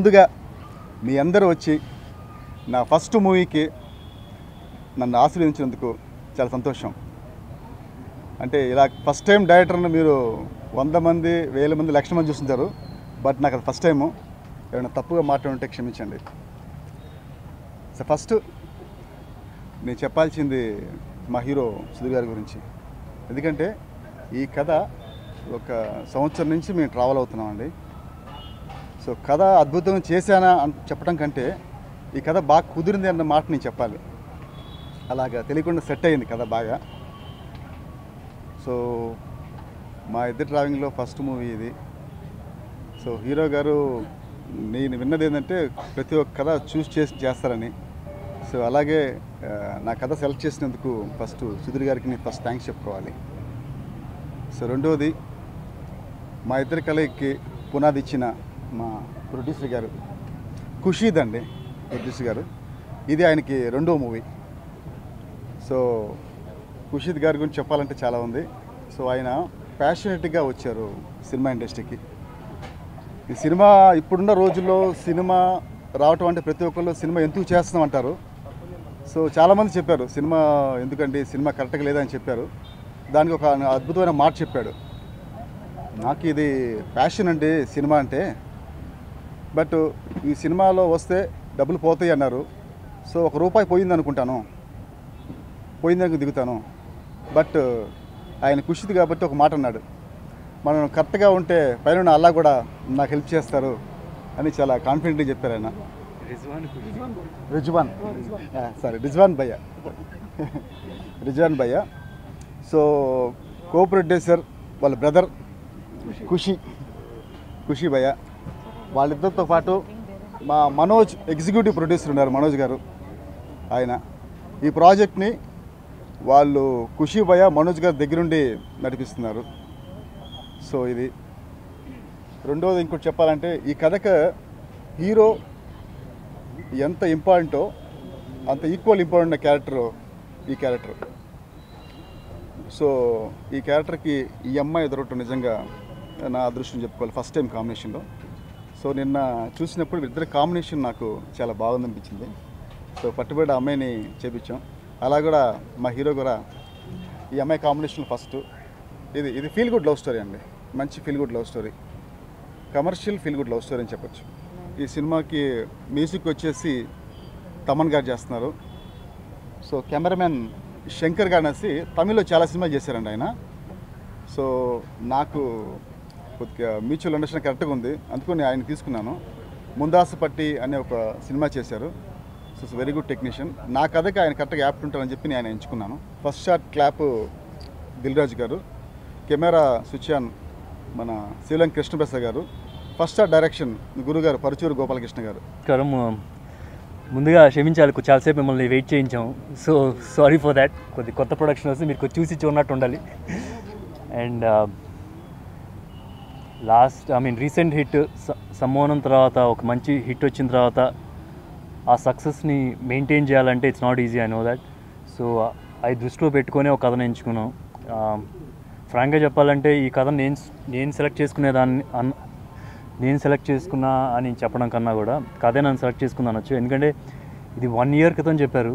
ముందుగా మీ అందరూ వచ్చి నా ఫస్ట్ మూవీకి నన్ను ఆశీర్వదించినందుకు చాలా సంతోషం. అంటే ఇలా ఫస్ట్ టైం డైరెక్టర్ని మీరు 100 మంది 1000 మంది 1,00,000 మంది చూస్తుంటారు, బట్ నాకు అది ఫస్ట్ టైము. ఏమైనా తప్పుగా మాట్లాడుంటే క్షమించండి. సో ఫస్ట్ నేను చెప్పాల్సింది మా హీరో సుధీర్ గారి గురించి. ఎందుకంటే ఈ కథ ఒక సంవత్సరం నుంచి మేము ట్రావెల్ అవుతున్నామండి. సో కథ అద్భుతంగా చేశానా అని చెప్పడం కంటే ఈ కథ బాగా కుదిరింది అన్న మాట నేను చెప్పాలి. అలాగా తెలియకుండా సెట్ అయ్యింది కథ బాగా. సో మా ఇద్దరు ట్రావెలింగ్లో ఫస్ట్ మూవీ ఇది. సో హీరో గారు నేను విన్నది ఏంటంటే ప్రతి ఒక్క కథ చూస్ చేస్తారని. సో అలాగే నా కథ సెలెక్ట్ చేసినందుకు ఫస్ట్ సుధీర్ గారికి నేను ఫస్ట్ థ్యాంక్స్ చెప్పుకోవాలి. సో రెండవది మా ఇద్దరి కలయికి పునాది ఇచ్చిన మా ప్రొడ్యూసర్ గారు ఖుషీద్ అండి. ప్రొడ్యూసర్ గారు ఇది ఆయనకి రెండో మూవీ. సో ఖుషీద్ గారి గురించి చెప్పాలంటే చాలా ఉంది. సో ఆయన ప్యాషనెట్గా వచ్చారు సినిమా ఇండస్ట్రీకి. ఈ సినిమా ఇప్పుడున్న రోజుల్లో సినిమా రావటం అంటే ప్రతి ఒక్కళ్ళు సినిమా ఎందుకు చేస్తున్నాం అంటారు. సో చాలామంది చెప్పారు సినిమా ఎందుకండి, సినిమా కరెక్ట్గా లేదని చెప్పారు. దానికి ఒక అద్భుతమైన మాట చెప్పాడు, నాకు ఇది ప్యాషన్ అండి సినిమా అంటే, బట్ ఈ సినిమాలో వస్తే డబ్బులు పోతాయి అన్నారు. సో ₹1 పోయింది అనుకుంటాను, పోయిందానికి దిగుతాను. బట్ ఆయన ఖుషిది కాబట్టి ఒక మాట అన్నాడు, మనం కరెక్ట్గా ఉంటే పైన అల్లా కూడా నాకు హెల్ప్ చేస్తారు అని చాలా కాన్ఫిడెంట్గా చెప్పారు ఆయన. రిజ్వాన్ భయ్య. సో కో ప్రొడ్యూసర్ వాళ్ళ బ్రదర్ ఖుషి భయ్య. వాళ్ళిద్దరితో పాటు మా మనోజ్ ఎగ్జిక్యూటివ్ ప్రొడ్యూసర్ ఉన్నారు, మనోజ్ గారు. ఆయన ఈ ప్రాజెక్ట్ని వాళ్ళు ఖుషి భయ్య మనోజ్ గారి దగ్గరుండి నడిపిస్తున్నారు. సో ఇది రెండోది. ఇంకోటి చెప్పాలంటే ఈ కథకు హీరో ఎంత ఇంపార్టెంటో అంత ఈక్వల్ ఇంపార్టెంట్ క్యారెక్టర్ ఈ క్యారెక్టర్. సో ఈ క్యారెక్టర్కి ఈ అమ్మాయి దొరకటం నిజంగా నా అదృష్టం చెప్పుకోవాలి, ఫస్ట్ టైం కాంబినేషన్లో. సో నిన్న చూసినప్పుడు ఇద్దరి కాంబినేషన్ నాకు చాలా బాగుందనిపించింది. సో పట్టుబడి అమ్మాయిని చేపించాం. అలా కూడా మా హీరో కూడా ఈ అమ్మాయి కాంబినేషన్ ఫస్ట్. ఇది ఫీల్ గుడ్ లవ్ స్టోరీ అండి, మంచి feel good love story, commercial feel good love story అని చెప్పొచ్చు. ఈ సినిమాకి మ్యూజిక్ వచ్చేసి తమన్ గారు చేస్తున్నారు. సో కెమెరామెన్ శంకర్ గారు అనేసి తమిళ్లో చాలా సినిమాలు చేశారండి ఆయన. సో నాకు కొద్దిగా మ్యూచువల్ అండర్స్టాండింగ్ కరెక్ట్గా ఉంది, అందుకని ఆయన తీసుకున్నాను. ముందాసపట్టి అనే ఒక సినిమా చేశారు. So very good technician. నా కథకి ఆయన కరెక్ట్గా యాప్ట్ ఉంటారని చెప్పి నేను ఎంచుకున్నాను. ఫస్ట్ షాట్ క్లాప్ దిల్రాజు గారు, కెమెరా స్విచ్ ఆన్ మన శ్రీలంక కృష్ణప్రసాద్ గారు, ఫస్ట్ షాట్ డైరెక్షన్ గురుగారు పరుచూరు గోపాలకృష్ణ గారు. ముందుగా క్షమించాలి, చాలాసేపు మిమ్మల్ని వెయిట్ చేయించాము. So sorry for that. కొత్త ప్రొడక్షన్ వస్తే మీరు చూసి చూడనట్టు ఉండాలి. అండ్ రీసెంట్ హిట్ సమ్మోహనం తర్వాత ఒక మంచి హిట్ వచ్చిన తర్వాత ఆ సక్సెస్ని మెయింటైన్ చేయాలంటే it's not easy, I know that. So అది దృష్టిలో పెట్టుకొని ఒక కథను ఎంచుకున్నాం. ఫ్రాంక్గా చెప్పాలంటే ఈ కథను నేను సెలెక్ట్ చేసుకున్నా అని చెప్పడం కన్నా కూడా కథే నన్ను సెలెక్ట్ చేసుకున్నాను అనొచ్చు. ఎందుకంటే ఇది 1 year క్రితం చెప్పారు.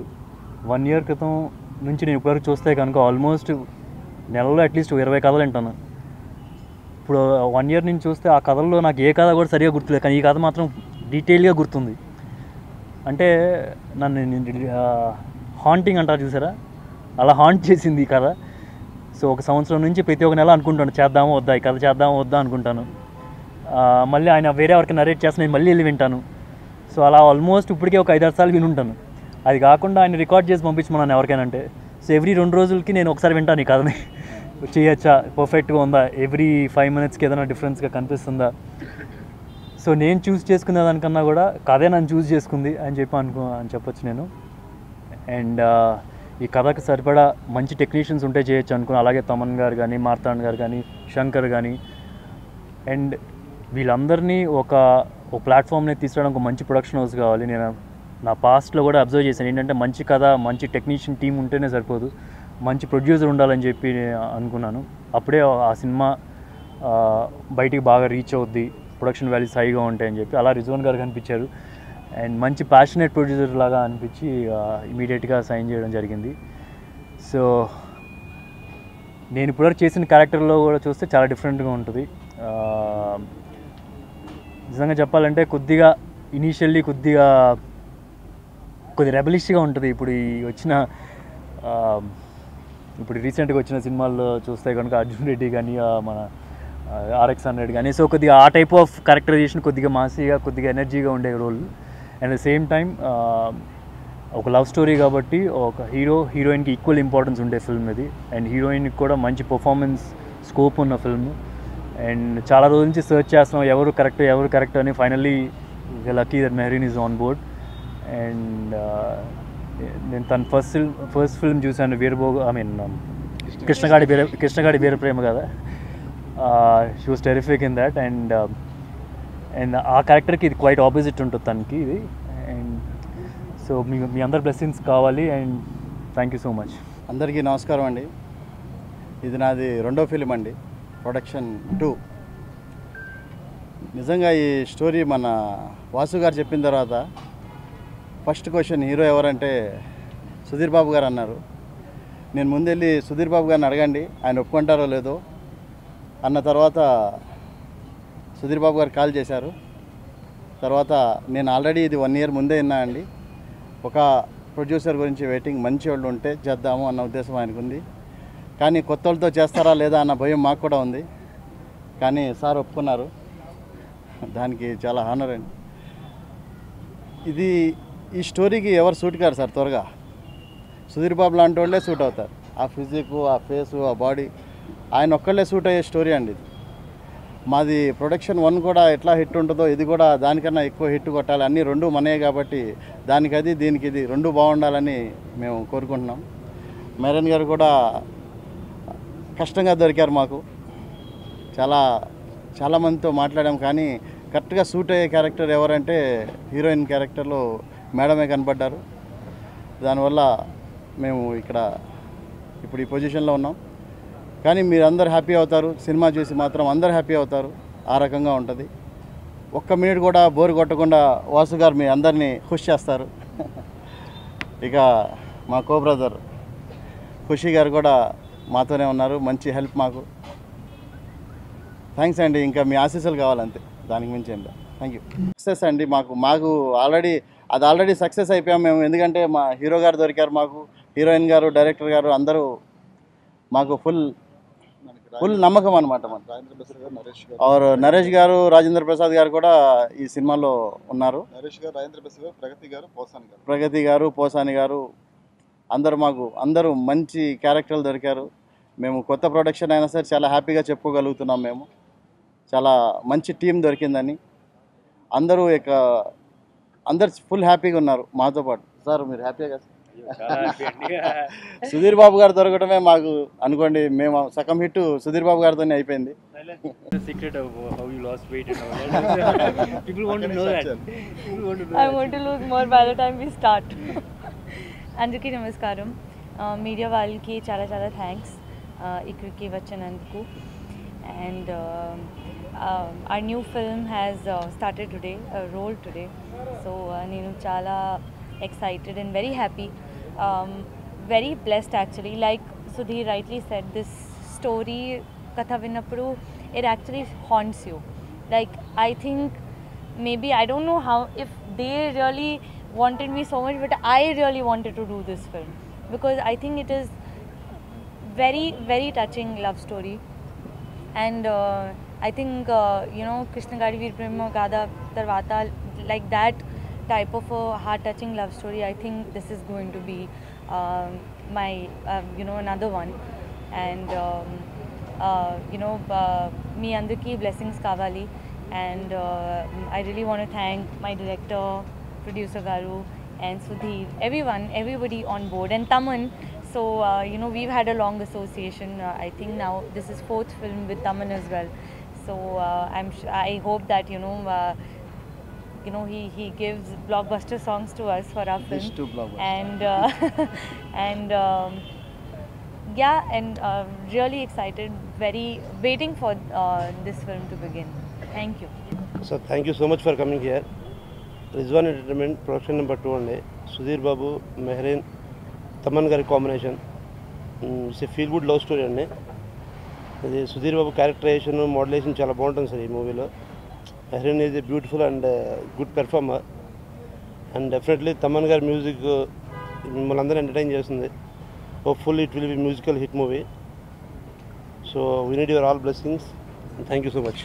1 year క్రితం నుంచి నేను ఇప్పటివరకు చూస్తే కనుక ఆల్మోస్ట్ నెలలో అట్లీస్ట్ 20 కథలు వింటాను. ఇప్పుడు 1 year నుంచి చూస్తే ఆ కథల్లో నాకు ఏ కథ కూడా సరిగా గుర్తులేదు, కానీ ఈ కథ మాత్రం డీటెయిల్గా గుర్తుంది. అంటే నన్ను హాంటింగ్ అంటారు చూసారా, అలా హాంట్ చేసింది ఈ కథ. సో ఒక సంవత్సరం నుంచి ప్రతి ఒక్క నెల అనుకుంటాను చేద్దామా వద్దా, ఈ కథ చేద్దామా వద్దా అనుకుంటాను. మళ్ళీ ఆయన వేరే ఎవరికి నరేట్ చేస్తే నేను మళ్ళీ వెళ్ళి వింటాను. సో అలా ఆల్మోస్ట్ ఇప్పటికే ఒక 5-6 సార్లు విని ఉంటాను. అది కాకుండా ఆయన రికార్డ్ చేసి పంపించమన్నాను ఎవరికైనా అంటే. సో ఎవ్రీ 2 రోజులకి నేను ఒకసారి వింటాను ఈ కథని, చేయొచ్చా, పర్ఫెక్ట్గా ఉందా, ఎవ్రీ 5 minutesకి ఏదైనా డిఫరెన్స్గా కనిపిస్తుందా. సో నేను చూస్ చేసుకునే దానికన్నా కూడా కథే నన్ను చూస్ చేసుకుంది అని చెప్పొచ్చు నేను. అండ్ ఈ కథకు సరిపడా మంచి టెక్నీషియన్స్ ఉంటే చేయొచ్చు అనుకున్నాను. అలాగే తమన్ గారు కానీ, మార్తాండ్ గారు కానీ, శంకర్ కానీ. అండ్ వీళ్ళందరినీ ఒక ప్లాట్ఫామ్ని తీసుకురావడానికి ఒక మంచి ప్రొడక్షన్ హౌస్ కావాలి. నేను నా పాస్ట్లో కూడా అబ్జర్వ్ చేశాను ఏంటంటే మంచి కథ, మంచి టెక్నీషియన్ టీం ఉంటేనే సరిపోదు, మంచి ప్రొడ్యూసర్ ఉండాలని చెప్పి అనుకున్నాను. అప్పుడే ఆ సినిమా బయటికి బాగా రీచ్ అవుద్ది. ప్రొడక్షన్ వాల్యూస్ హైగా ఉంటాయని చెప్పి అలా రిజ్వాన్ గారు కనిపించారు. అండ్ మంచి ప్యాషనేట్ ప్రొడ్యూసర్ లాగా అనిపించి ఇమీడియట్గా సైన్ చేయడం జరిగింది. సో నేను ఇప్పటివరకు చేసిన క్యారెక్టర్లో కూడా చూస్తే చాలా డిఫరెంట్గా ఉంటుంది. నిజంగా చెప్పాలంటే కొద్దిగా ఇనీషియల్లీ కొద్దిగా రెబలిష్గా ఉంటుంది. ఇప్పుడు రీసెంట్గా వచ్చిన సినిమాల్లో చూస్తే కనుక అర్జున్ రెడ్డి కానీ మన RX-100 కానీ, సో కొద్దిగా ఆ టైప్ ఆఫ్ క్యారెక్టరైజేషన్ కొద్దిగా మాసీగా కొద్దిగా ఎనర్జీగా ఉండే role. And the same time ఒక లవ్ స్టోరీ కాబట్టి ఒక హీరోయిన్కి ఈక్వల్ ఇంపార్టెన్స్ ఉండే ఫిల్మ్ ఇది. అండ్ హీరోయిన్కి కూడా మంచి పర్ఫార్మెన్స్ స్కోప్ ఉన్న ఫిల్మ్. అండ్ చాలా రోజుల నుంచి సర్చ్ చేస్తున్నాం ఎవరు కరెక్ట్ అని. Finally lucky that Mehreen is on board. And నేను తన ఫస్ట్ ఫిల్మ్ చూశాను, కృష్ణగాడి వీరప్రేమ కదా. She was terrific in that. And ఆ క్యారెక్టర్కి ఇది క్వైట్ ఆపోజిట్ ఉంటుంది తనకి ఇది. అండ్ సో మీ అందరి బ్లెస్సింగ్స్ కావాలి. And thank you so much. అందరికీ నమస్కారం అండి. ఇది నాది 2వ ఫిలిం అండి, ప్రొడక్షన్ 2. నిజంగా ఈ స్టోరీ మన వాసు గారు చెప్పిన తర్వాత ఫస్ట్ క్వశ్చన్ హీరో ఎవరంటే సుధీర్ బాబు గారు అన్నారు. నేను ముందెళ్ళి సుధీర్ బాబు గారిని అడగండి ఆయన ఒప్పుకుంటారో లేదో అన్న తర్వాత సుధీర్ బాబు గారు కాల్ చేశారు. తర్వాత నేను ఆల్రెడీ ఇది 1 year ముందే విన్నా అండి. ఒక ప్రొడ్యూసర్ గురించి వెయిటింగ్, మంచి వాళ్ళు ఉంటే చేద్దాము అన్న ఉద్దేశం ఆయనకు ఉంది. కానీ కొత్త వాళ్ళతో చేస్తారా లేదా అన్న భయం మాకు కూడా ఉంది. కానీ సార్ ఒప్పుకున్నారు, దానికి చాలా హానర్ అండి. ఈ స్టోరీకి ఎవరు సూట్ కారు సార్ త్వరగా. సుధీర్ బాబు లాంటి వాళ్ళే సూట్ అవుతారు. ఆ ఫిజిక్, ఆ ఫేసు, ఆ బాడీ, ఆయన ఒక్కళ్ళే సూట్ అయ్యే స్టోరీ అండి ఇది. మాది ప్రొడక్షన్ 1 కూడా ఎట్లా హిట్ ఉంటుందో ఇది కూడా దానికన్నా ఎక్కువ హిట్ కొట్టాలి. అన్నీ 2 మనయే కాబట్టి దానికి అది దీనికి ఇది 2 బాగుండాలని మేము కోరుకుంటున్నాం. మెహరీన్ గారు కూడా కష్టంగా దొరికారు మాకు. చాలా మందితో మాట్లాడాం కానీ కరెక్ట్గా సూట్ అయ్యే క్యారెక్టర్ ఎవరంటే హీరోయిన్ క్యారెక్టర్లో మేడమే కనపడ్డారు. దానివల్ల మేము ఇప్పుడు ఈ పొజిషన్లో ఉన్నాం. కానీ మీరు అందరు హ్యాపీ అవుతారు, సినిమా చూసి మాత్రం అందరు హ్యాపీ అవుతారు. ఆ రకంగా ఉంటుంది. ఒక్క మినిట్ కూడా బోర్ కొట్టకుండా వాసు గారు మీ అందరినీ ఖుష్ చేస్తారు. ఇక మా కో బ్రదర్ ఖుషి గారు కూడా మాతోనే ఉన్నారు, మంచి హెల్ప్ మాకు. థ్యాంక్స్ అండి. ఇంకా మీ ఆశీస్సులు కావాలంతే, దానికి మించి ఏం లేదు. Thank you. సక్సెస్ అండి మాకు ఆల్రెడీ సక్సెస్ అయిపోయాం మేము. ఎందుకంటే మా హీరో గారు దొరికారు మాకు, హీరోయిన్ గారు, డైరెక్టర్ గారు అందరూ మాకు ఫుల్ నమ్మకం అనమాట. నరేష్ గారు, రాజేంద్ర ప్రసాద్ గారు కూడా ఈ సినిమాలో ఉన్నారు. నరేష్ గారు, రాజేంద్ర ప్రసాద్ గారు, ప్రగతి గారు, పోసాని గారు అందరూ మంచి క్యారెక్టర్లు దొరికారు. మేము కొత్త ప్రొడక్షన్ అయినా సరే చాలా హ్యాపీగా చెప్పుకోగలుగుతున్నాం. మేము చాలా మంచి టీం దొరికిందని అందరూ ఫుల్ హ్యాపీగా ఉన్నారు మాతో పాటు. సార్ మీరు హ్యాపీగా కదా? సుధీర్ బాబు గారు దొరకడమే మాకు అనుకోండి, మేము సగం హిట్ సుధీర్ బాబు గారితోనే అయిపోయింది. I want to lose more by the time we start. అందరికీ నమస్కారం. మీడియా వాళ్ళకి చాలా థ్యాంక్స్ ఇక్కడికి వచ్చినందుకు. And our new film has started today, rolled today. So నేను చాలా excited and very happy, very blessed actually. Like Sudhir rightly said, this story katha vinnappudu it actually haunts you. Like I think maybe I don't know how, if they really wanted me so much, but I really wanted to do this film because I think it is very touching love story. And I think Krishnagadi Veerprema Gada Tarvata, like that type of a heart-touching love story, I think this is going to be my another one. And me andarki blessings kavali. And I really want to thank my director, producer Garu, and Sudhir, everybody on board, and Taman. So we've had a long association. I think now this is 4th film with Taman as well. So I hope that he gives blockbuster songs to us for our film. And really excited, very waiting for this film to begin. Thank you. So thank you so much for coming here. Rizwan Entertainment production number 2 అండి. సుధీర్ బాబు, మెహరీన్, తమన్ గారి combination. It's a feel good love story అండి. ఇది Sudheer Babu characterisation, మోడలేషన్ చాలా బాగుంటుంది sir ఈ మూవీలో. Mehreen is a beautiful and good performer. And definitely Thaman గారి music మిమ్మల్ని అందరూ ఎంటర్టైన్ చేస్తుంది. Hopefully it will be musical hit movie. So we need your all blessings. Thank you so much.